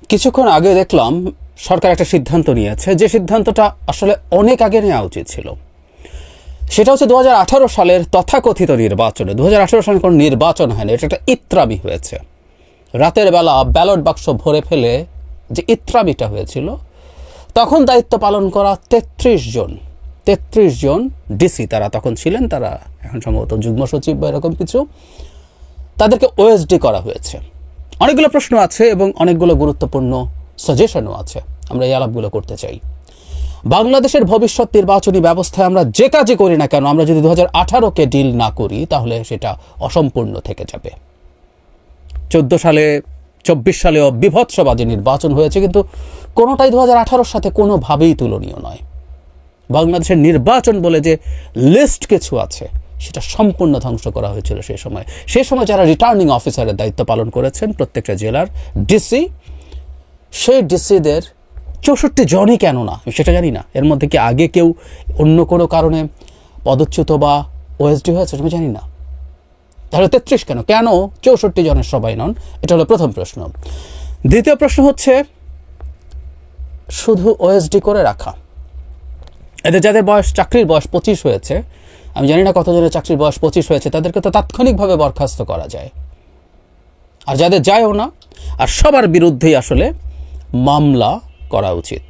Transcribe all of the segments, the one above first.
কিছুক্ষণ আগে দেখলাম সরকার একটা সিদ্ধান্ত নিয়েছে, যে সিদ্ধান্তটা আসলে অনেক আগে নেওয়া উচিত ছিল। সেটা হচ্ছে 2018 সালের তথাকথিত নির্বাচনে 2018 সালে কোনো নির্বাচন হয়নি, এটা একটা ইত্রামি হয়েছে। রাতের বেলা ব্যালট বাক্স ভরে ফেলে যে ইত্রামিটা হয়েছিল, তখন দায়িত্ব পালন করা 33 জন ডিসি তারা তখন ছিলেন, তারা এখন সম্ভবত যুগ্ম সচিব বা এরকম কিছু, তাদেরকে ওএসডি করা হয়েছে। অনেকগুলো প্রশ্ন আছে এবং অনেকগুলো গুরুত্বপূর্ণ সাজেশনও আছে, আমরা এই আলাপগুলো করতে চাই। বাংলাদেশের ভবিষ্যৎ নির্বাচনী ব্যবস্থায় আমরা যে কাজই করি না কেন, আমরা যদি 2018-কে ডিল না করি তাহলে সেটা অসম্পূর্ণ থেকে যাবে। 14 সালে 24 সালেও বিভৎসবাদী নির্বাচন হয়েছে, কিন্তু কোনোটাই 2018-র সাথে কোনোভাবেই তুলনীয় নয়। বাংলাদেশের নির্বাচন বলে যে লিস্ট কিছু আছে, সেটা সম্পূর্ণ ধ্বংস করা হয়েছিল সেই সময় যারা রিটার্নিং অফিসারের দায়িত্ব পালন করেছেন প্রত্যেকটা জেলার ডিসি, সেই ডিসিদের 64 জনই কেন না সেটা জানি না। এর মধ্যে কি আগে কেউ অন্য কোনো কারণে পদচ্যুত বা ওএসডি হয়েছে আমি জানি না। তাহলে 33 কেন 64 জনের সবাই নন? এটা হলো প্রথম প্রশ্ন। দ্বিতীয় প্রশ্ন হচ্ছে শুধু ওএসডি করে রাখা। এদের যাদের চাকরির বয়স 25 হয়েছে, আমি জানি না কতজনের চাকরির বয়স 25 হয়েছে, তাদেরকে তো তাৎক্ষণিকভাবে বরখাস্ত করা যায়। আর যাদের যায়ও না, আর সবার বিরুদ্ধেই আসলে মামলা করা উচিত,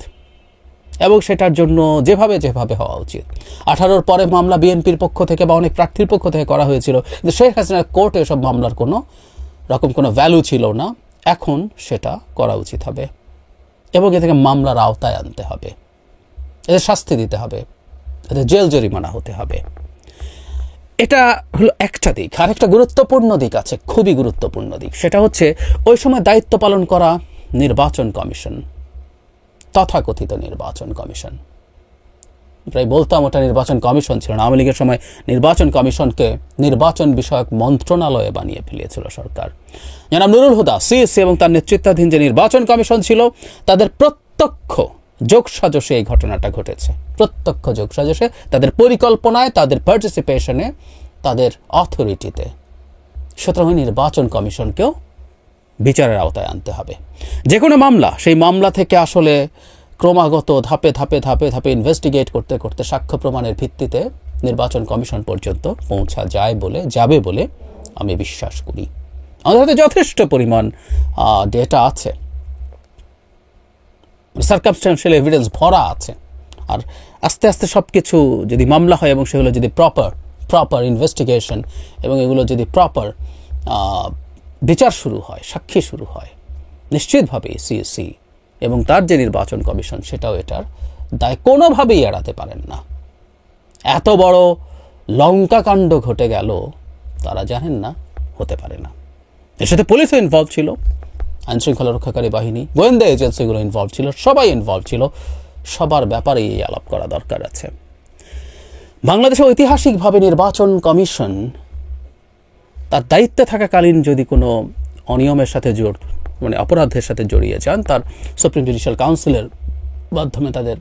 এবং সেটার জন্য যেভাবে হওয়া উচিত। 18-র পরে মামলা বিএনপির পক্ষ থেকে বা অনেক প্রার্থীর পক্ষ থেকে করা হয়েছিল, কিন্তু শেখ হাসিনার কোর্টে এসব মামলার কোনো ভ্যালু ছিল না। এখন সেটা করা উচিত হবে এবং এ থেকে মামলার আওতায় আনতে হবে, এদের শাস্তি দিতে হবে, এদের জেল জরিমানা হতে হবে। এটা হলো একটা দিক। আর একটা গুরুত্বপূর্ণ দিক আছে, খুবই গুরুত্বপূর্ণ দিক, সেটা হচ্ছে ওই সময় দায়িত্ব পালন করা নির্বাচন কমিশন, তথাকথিত নির্বাচন কমিশন। প্রায় বলতাম ওটা নির্বাচন কমিশন ছিল না। আওয়ামী লীগের সময় নির্বাচন কমিশনকে নির্বাচন বিষয়ক মন্ত্রণালয়ে বানিয়ে ফেলিয়েছিল সরকার। জনাব নুরুল হুদা সিএসি এবং তার নেতৃত্বাধীন যে নির্বাচন কমিশন ছিল, তাদের প্রত্যক্ষ যোগসাজশে এই ঘটনাটা ঘটেছে। প্রত্যক্ষ যোগসাজশে, তাদের পরিকল্পনায়, তাদের পার্টিসিপেশনে, তাদের অথরিটিতে। সুতরাং নির্বাচন কমিশনকেও বিচারের আওতায় আনতে হবে। যে কোনো মামলা, সেই মামলা থেকে আসলে ক্রমাগত ধাপে ধাপে ইনভেস্টিগেট করতে করতে সাক্ষ্য প্রমাণের ভিত্তিতে নির্বাচন কমিশন পর্যন্ত পৌঁছা যাবে বলে আমি বিশ্বাস করি। আমাদের হাতে যথেষ্ট পরিমাণ ডেটা আছে, সার্কামস্ট্যান্সিয়াল এভিডেন্স ভরা আছে। আর আস্তে আস্তে সব কিছু যদি মামলা হয় এবং সেগুলো যদি প্রপার ইনভেস্টিগেশন এবং এগুলো যদি প্রপার বিচার শুরু হয়, সাক্ষী শুরু হয়, নিশ্চিতভাবে সিএসি এবং তার যে নির্বাচন কমিশন সেটাও এটার দায় কোনোভাবেই এড়াতে পারেন না। এত বড় লঙ্কাকাণ্ড ঘটে গেল, তারা জানেন না, হতে পারে না। এর সাথে পুলিশও ইনভলভ ছিল, আইনশৃঙ্খলা রক্ষাকারী বাহিনী, গোয়েন্দা এজেন্সিগুলো ইনভলভ ছিল, সবাই ইনভলভ ছিল। সবার ব্যাপারে এই আলাপ করা দরকার আছে। বাংলাদেশে ঐতিহাসিকভাবে নির্বাচন কমিশন তার দায়িত্বে থাকাকালীন যদি কোনো অনিয়মের সাথে অপরাধের সাথে জড়িয়ে যান, তার সুপ্রিম জুডিশিয়াল কাউন্সিলের মাধ্যমে তাদের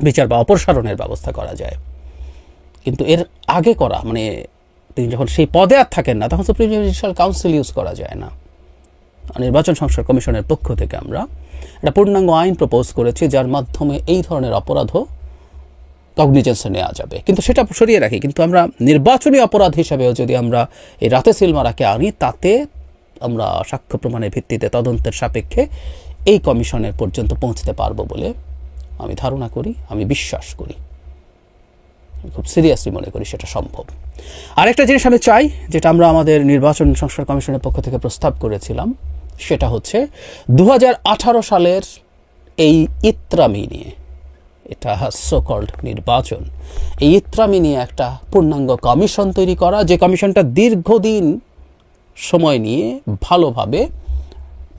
বিচার বা অপসারণের ব্যবস্থা করা যায়। কিন্তু এর আগে করা, তিনি যখন সেই পদে আর থাকেন না, তখন সুপ্রিম জুডিশিয়াল কাউন্সিল ইউজ করা যায় না। নির্বাচন সংস্কার কমিশনের পক্ষ থেকে আমরা একটা পূর্ণাঙ্গ আইন প্রপোজ করেছি, যার মাধ্যমে এই ধরনের অপরাধও কগনিজেন্সে নেওয়া যাবে। কিন্তু সেটা সরিয়ে রাখি, কিন্তু আমরা নির্বাচনী অপরাধ হিসাবেও যদি আমরা এই রাতে সিলমারাকে আনি, তাতে আমরা সাক্ষ্য প্রমাণের ভিত্তিতে তদন্তের সাপেক্ষে এই কমিশনের পর্যন্ত পৌঁছতে পারবো বলে আমি ধারণা করি, আমি বিশ্বাস করি, খুব সিরিয়াসলি মনে করি সেটা সম্ভব। আরেকটা জিনিস আমি চাই, যেটা আমরা আমাদের নির্বাচন সংস্কার কমিশনের পক্ষ থেকে প্রস্তাব করেছিলাম, সেটা হচ্ছে 2018 সালের এই ইত্রামি নিয়ে, এটা সো কল্ড নির্বাচন, এই ইত্রামি নিয়ে একটা পূর্ণাঙ্গ কমিশন তৈরি করা, যে কমিশনটা দীর্ঘদিন সময় নিয়ে ভালোভাবে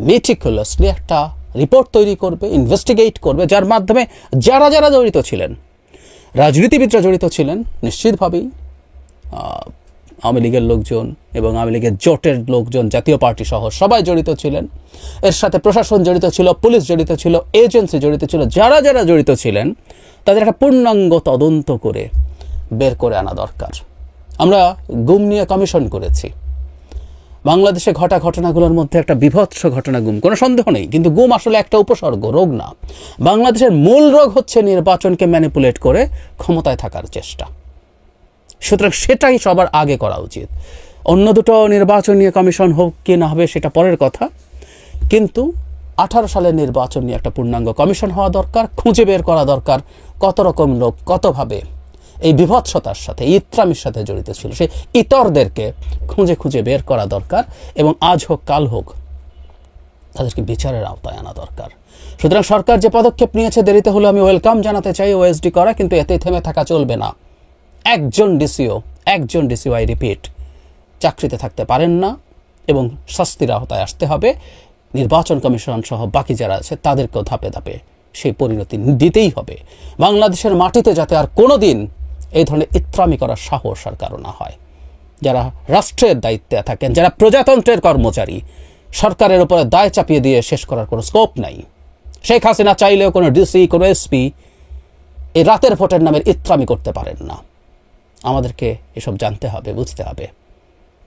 মেটিকুলাসলি একটা রিপোর্ট তৈরি করবে, ইনভেস্টিগেট করবে, যার মাধ্যমে যারা জড়িত ছিলেন, রাজনীতিবিদরা জড়িত ছিলেন, নিশ্চিতভাবেই আওয়ামী লীগের লোকজন এবং আওয়ামী লীগের জোটের লোকজন, জাতীয় পার্টি সহ সবাই জড়িত ছিলেন। এর সাথে প্রশাসন জড়িত ছিল, পুলিশ জড়িত ছিল, এজেন্সি জড়িত ছিল, যারা জড়িত ছিলেন তাদের একটা পূর্ণাঙ্গ তদন্ত করে বের করে আনা দরকার। আমরা গুম নিয়ে কমিশন করেছি, বাংলাদেশে ঘটা ঘটনাগুলোর মধ্যে একটা বিভৎস ঘটনা গুম, কোনো সন্দেহ নেই, কিন্তু গুম আসলে একটা উপসর্গ, রোগ না। বাংলাদেশের মূল রোগ হচ্ছে নির্বাচনকে ম্যানিপুলেট করে ক্ষমতায় থাকার চেষ্টা। সুতরাং সেটাই সবার আগে করা উচিত। অন্য দুটো নির্বাচন নিয়ে কমিশন হোক কি না হবে সেটা পরের কথা, কিন্তু 18 সালের নির্বাচন নিয়ে একটা পূর্ণাঙ্গ কমিশন হওয়া দরকার। খুঁজে বের করা দরকার কত রকম লোক কতভাবে এই বিভৎসতার সাথে, ইত্রামির সাথে জড়িত ছিল, সেই ইতরদেরকে খুঁজে খুঁজে বের করা দরকার এবং আজ হোক কাল হোক তাদেরকে বিচারের আওতায় আনা দরকার। সুতরাং সরকার যে পদক্ষেপ নিয়েছে, দেরিতে হলো আমি ওয়েলকাম জানাতে চাই, ওএসডি করা, কিন্তু এতেই থেমে থাকা চলবে না। একজন ডিসিও আই রিপিট চাকরিতে থাকতে পারেন না এবং শাস্তির আওতায় আসতে হবে। নির্বাচন কমিশন সহ বাকি যারা আছে তাদেরকেও ধাপে ধাপে সেই পরিণতি দিতেই হবে। বাংলাদেশের মাটিতে যাতে আর কোনো দিন এই ধরনের ইত্রামি করার সাহস আর কারো না হয়। যারা রাষ্ট্রের দায়িত্বে থাকেন, যারা প্রজাতন্ত্রের কর্মচারী, সরকারের উপরে দায় চাপিয়ে দিয়ে শেষ করার কোনো স্কোপ নাই। শেখ হাসিনা চাইলেও কোনো ডিসি, কোনো এসপি এই রাতের ভোটের নামের ইত্রামি করতে পারেন না। আমাদেরকে এসব জানতে হবে, বুঝতে হবে।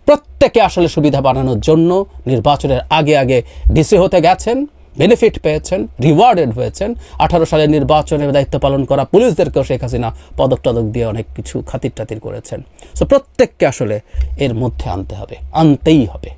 প্রত্যেকে আসলে সুবিধা বানানোর জন্য নির্বাচনের আগে আগে ডিসি হতে গেছেন, বেনিফিট পেয়েছেন, রিওয়ার্ডেড হয়েছেন। 18 সালের নির্বাচনের দায়িত্ব পালন করা পুলিশদেরকেও শেখ হাসিনা পদক টদক দিয়ে অনেক কিছু খাতির টাতির করেছেন। সো প্রত্যেককে আসলে এর মধ্যে আনতে হবে, আনতেই হবে।